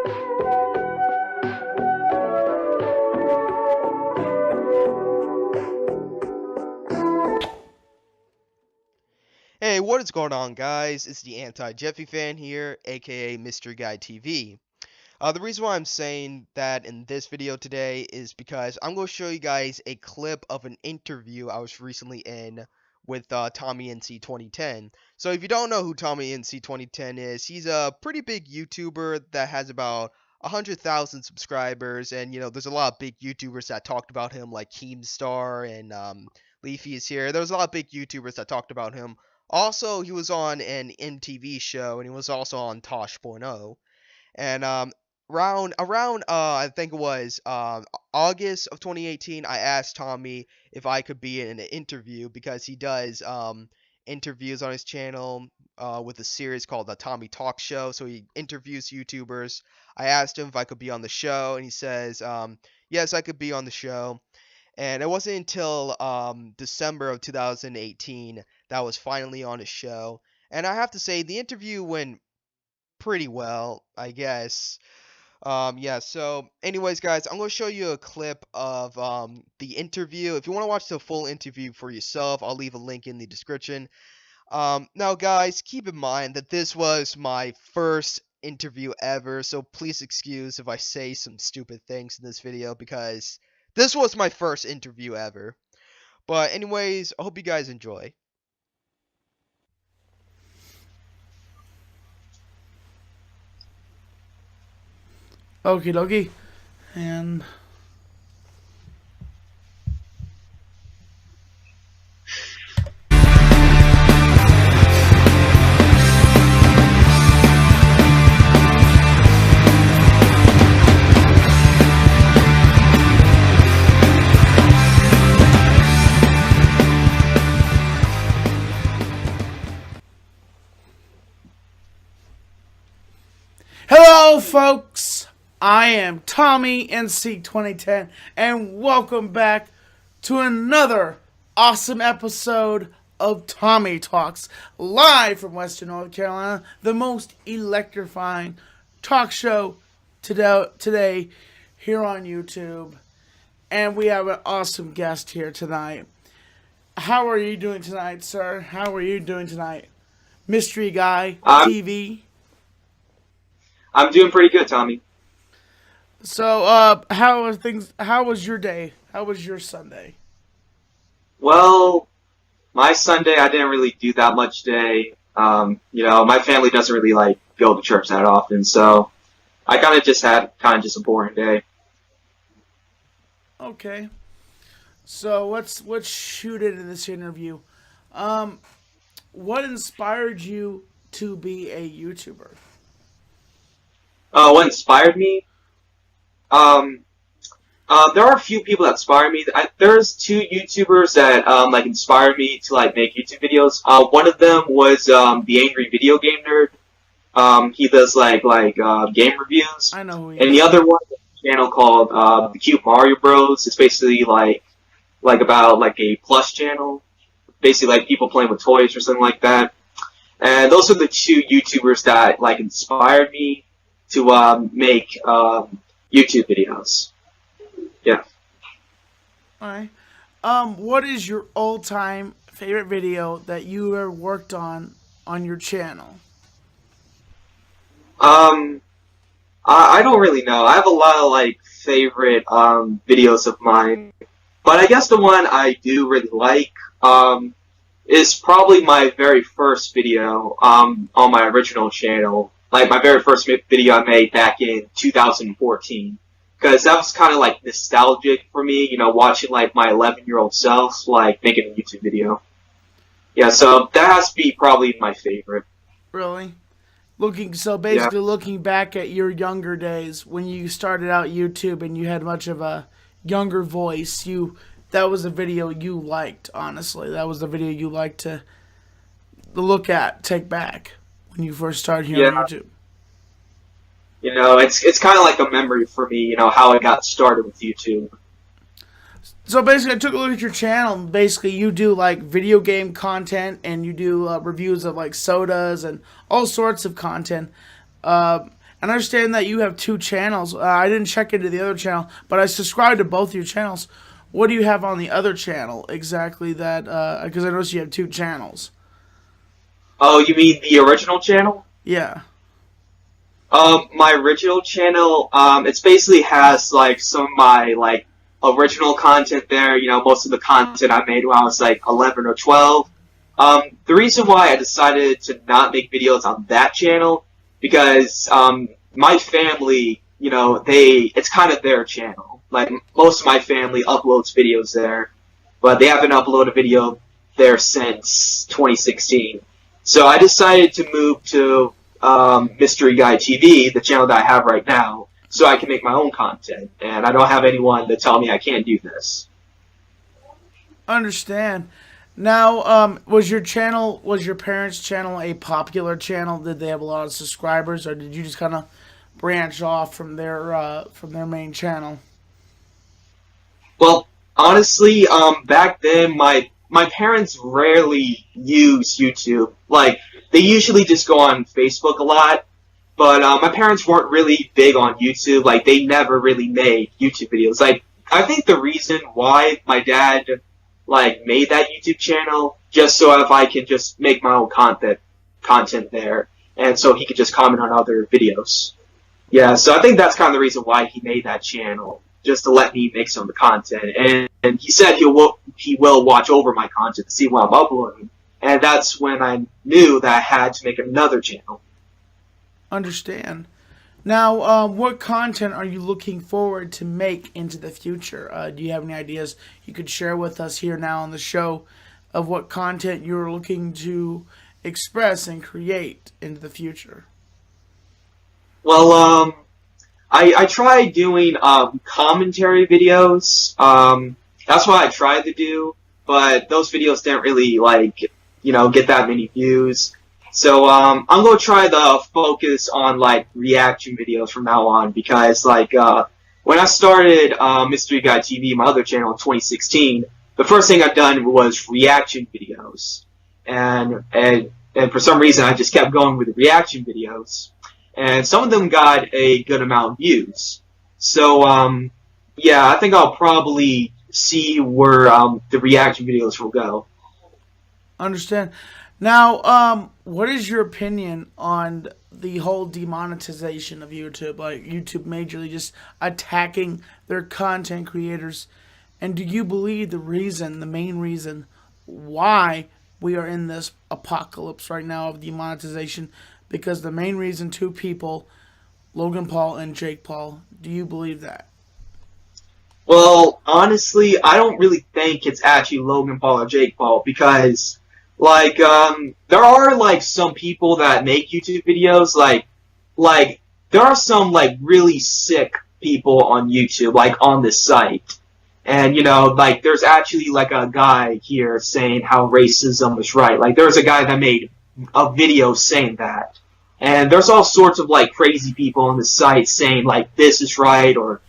Hey, what is going on, guys? It's the AntiJeffyFan here, aka MysteryGuyTV. The reason why I'm saying that in this video today is because I'm going to show you guys a clip of an interview I was recently in with Tommy NC 2010. So if you don't know who Tommy NC 2010 is, he's a pretty big YouTuber that has about 100,000 subscribers, and there's a lot of big YouTubers that talked about him, like Keemstar and Leafy is here. There's a lot of big YouTubers that talked about him. Also, he was on an MTV show, and he was also on Tosh.0. And around I think it was August of 2018, I asked Tommy if I could be in an interview because he does interviews on his channel with a series called the TommyTalks show. So he interviews YouTubers. I asked him if I could be on the show, and he says yes, I could be on the show. And it wasn't until December of 2018 that I was finally on his show. And I have to say, the interview went pretty well, I guess. Yeah, so anyways, guys, I'm going to show you a clip of the interview. If you want to watch the full interview for yourself, I'll leave a link in the description. Now, guys, keep in mind that this was my first interview ever, so please excuse if I say some stupid things in this video because this was my first interview ever. But anyways, I hope you guys enjoy. Okie dokie. And hello, folks. I am Tommy NC 2010, and welcome back to another awesome episode of Tommy Talks, live from Western North Carolina, the most electrifying talk show today here on YouTube. And we have an awesome guest here tonight. How are you doing tonight, sir? How are you doing tonight? Mystery Guy TV. I'm doing pretty good, Tommy. So, how are things? How was your day? How was your Sunday? Well, my Sunday, I didn't really do that much today. My family doesn't really go to church that often, so I kind of just had a boring day. Okay. So let's shoot it in this interview. What inspired you to be a YouTuber? What inspired me? There are a few people that inspire me. There's two YouTubers that inspired me to make YouTube videos. One of them was the Angry Video Game Nerd. He does game reviews. I know who he and is. The other one is a channel called The Cute Mario Bros. It's basically about a plush channel, basically people playing with toys or something like that. And those are the two YouTubers that inspired me to make YouTube videos. Yeah. Alright. What is your all-time favorite video that you ever worked on your channel? I don't really know. I have a lot of favorite videos of mine, but I guess the one I do really like is probably my very first video on my original channel. My very first video I made back in 2014. Because that was kind of nostalgic for me, watching my 11-year-old self making a YouTube video. Yeah, so that has to be probably my favorite. Really? Looking back at your younger days when you started out YouTube and you had much of a younger voice, that was a video you liked, honestly. That was the video you liked to look at, take back when you first started here on YouTube. It's kind of like a memory for me, how I got started with YouTube. So basically, I took a look at your channel, and basically you do video game content, and you do reviews of sodas and all sorts of content. And I understand that you have 2 channels. I didn't check into the other channel, but I subscribed to both your channels. What do you have on the other channel exactly? That because I noticed you have 2 channels. Oh, you mean the original channel? Yeah. My original channel, it's basically has like some of my like original content there. You know, most of the content I made when I was like 11 or 12. The reason why I decided to not make videos on that channel because my family, you know, it's kind of their channel. Like most of my family uploads videos there, but they haven't uploaded a video there since 2016. So I decided to move to MysteryGuyTV, the channel that I have right now, so I can make my own content, and I don't have anyone to tell me I can't do this. Understand. Now, was your parents' channel a popular channel? Did they have a lot of subscribers, or did you just kind of branch off from their main channel? Well, honestly, back then my parents rarely use YouTube. Like, they usually just go on Facebook a lot. But my parents weren't really big on YouTube. Like, they never really made YouTube videos. Like, I think the reason why my dad, like, made that YouTube channel, just so if I can just make my own content there, and so he could just comment on other videos. Yeah, so I think that's kind of the reason why he made that channel, just to let me make some of the content. And he said he will watch over my content to see what I'm uploading. And that's when I knew that I had to make another channel. Understand. Now, what content are you looking forward to make into the future? Do you have any ideas you could share with us here now on the show of what content you're looking to express and create into the future? Well, I tried doing commentary videos. That's what I tried to do, but those videos didn't really get that many views. So I'm gonna try to focus on like reaction videos from now on because when I started MysteryGuyTV, my other channel in 2016, the first thing I've done was reaction videos, and for some reason I just kept going with the reaction videos, and some of them got a good amount of views. So yeah, I think I'll probably see where the reaction videos will go. Understand. Now, what is your opinion on the whole demonetization of YouTube? Like YouTube majorly just attacking their content creators. And do you believe the main reason why we are in this apocalypse right now of demonetization? Because the main reason, 2 people, Logan Paul and Jake Paul, do you believe that? Well, honestly, I don't really think it's actually Logan Paul or Jake Paul because there are some people that make YouTube videos, like there are some really sick people on YouTube, on this site, and there's actually a guy here saying how racism is right. There's a guy that made a video saying that, and there's all sorts of crazy people on the site saying this is right or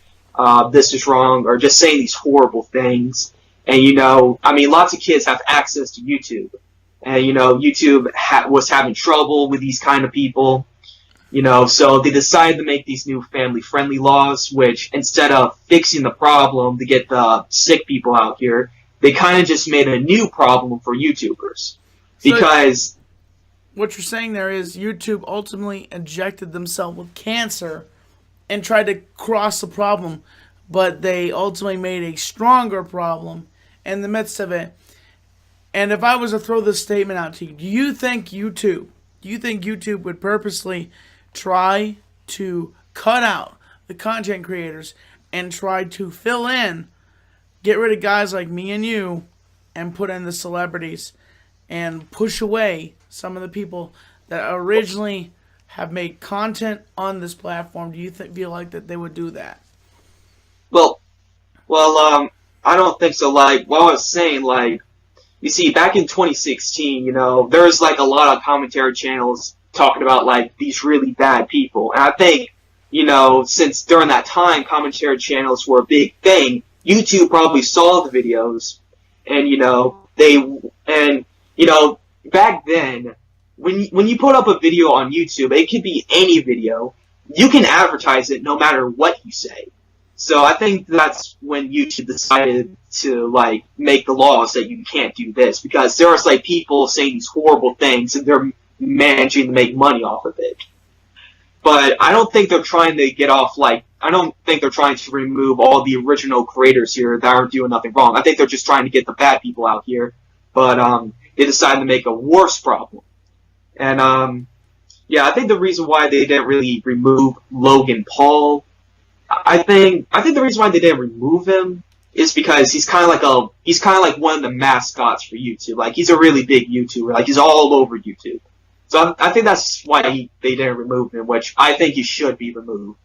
this is wrong, or just saying these horrible things. And lots of kids have access to YouTube. And, YouTube was having trouble with these kind of people, so they decided to make these new family-friendly laws, which instead of fixing the problem to get the sick people out here, they kind of just made a new problem for YouTubers. Because so what you're saying there is YouTube ultimately injected themselves with cancer and tried to cross the problem, but they ultimately made a stronger problem in the midst of it. And if I was to throw this statement out to you, do you think YouTube would purposely try to cut out the content creators and try to fill in, get rid of guys like me and you, and put in the celebrities and push away some of the people that originally have made content on this platform? Do you feel like that they would do that? Well, I don't think so. What I was saying, you see, back in 2016, there's a lot of commentary channels talking about these really bad people. And I think, since during that time commentary channels were a big thing, YouTube probably saw the videos, and back then, when you put up a video on YouTube, it could be any video, you can advertise it no matter what you say. So I think that's when YouTube decided to like make the laws that you can't do this, because there was like people saying these horrible things and they're managing to make money off of it. But I don't think they're trying to get off I don't think they're trying to remove all the original creators here that aren't doing nothing wrong. I think they're just trying to get the bad people out here. But they decided to make a worse problem. And yeah, I think the reason why they didn't really remove Logan Paul, I think the reason why they didn't remove him is because he's kind of like one of the mascots for YouTube. Like, he's a really big YouTuber. Like, he's all over YouTube. So I think that's why they didn't remove him, which I think he should be removed.